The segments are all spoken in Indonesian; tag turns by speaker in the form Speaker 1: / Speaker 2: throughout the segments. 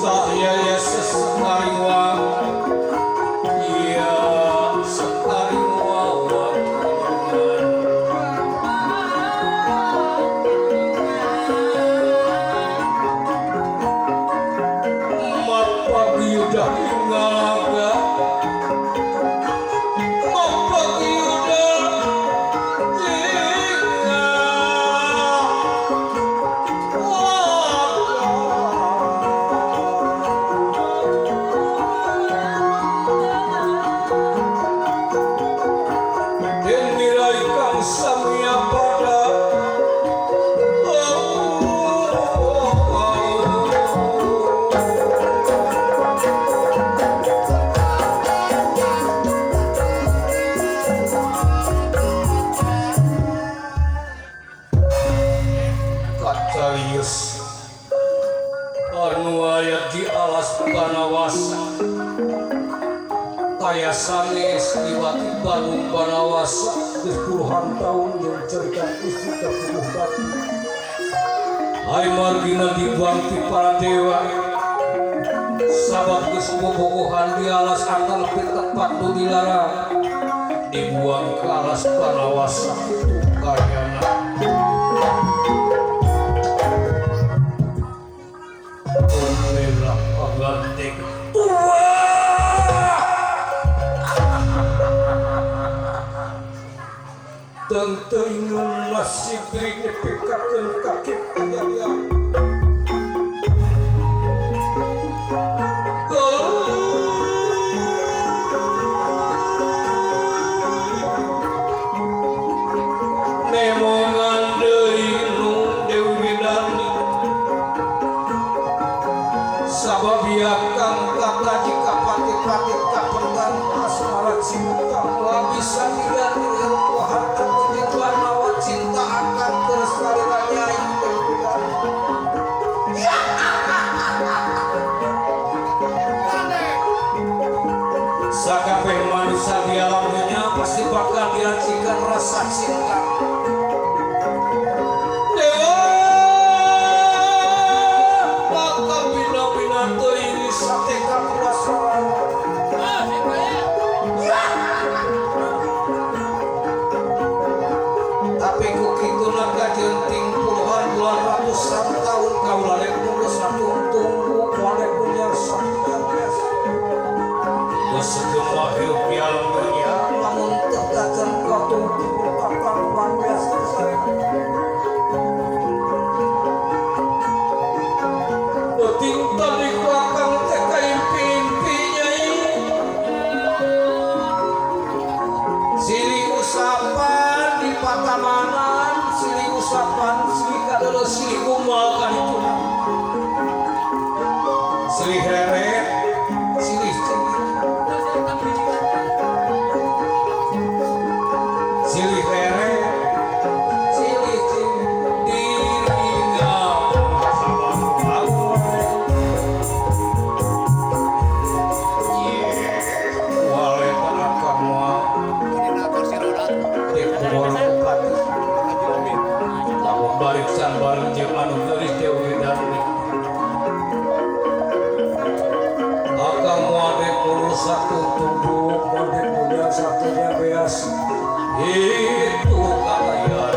Speaker 1: Cahaya ya sesariwa ya sesariwa mapa yuda hingga mapa yuda samia pada Kacarius anu aya di alas Banawasa kaya sanes tiba-tiba Bandung Banawasa puluhan tahun yang cerita isi keputusan hai margina dibuang ti para dewa sabab kesebobogohan di alas akal tepat nu dilarang dibuang ke alas Banawasa itu kayana merah panggantik tentang masih beri dipikakan kaki kejadian nemongan deui nu Dewi Dani sabab yakang kata jika pati-pati tak pendam asmara cinta bisa diganti harta begituan mawar cinta akan terus kali ranyai sakabeh manusia di alamnya pasti bakal diracikan rasa cinta dewa maka bina-bina ini sate kapulasan tapi kukitu naga jenting puluhan bulan ratusan tahun kau lalek tunggu satu tunggu lalek punya satu bias segema hidup di alam dunia namun terdakan kau tunggu berpapar luar biasa betinta di kuakang teka impi-impinya sini usapan di patamanan sini usapan sini kadalo sini kumal kan itu sini heret sini sini heret sini dirinya wale tanaka mua barisan bareng jeung anu geulis Dewi Dani akang moade urus satu tubuh moade punya satunya beas itu kalian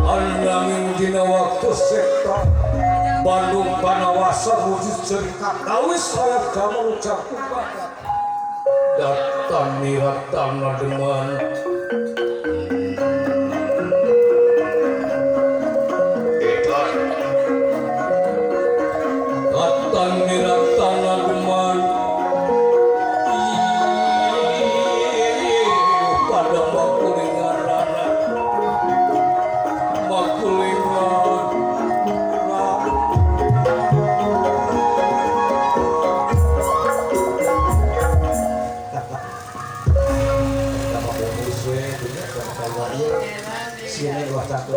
Speaker 1: alangin dina waktu sekta Bandung Banawasa wujud cerita kawis layak damang cakupan datang niat tanah deman datang niat tanah deman pada makulingan rana makulingan sini gua satu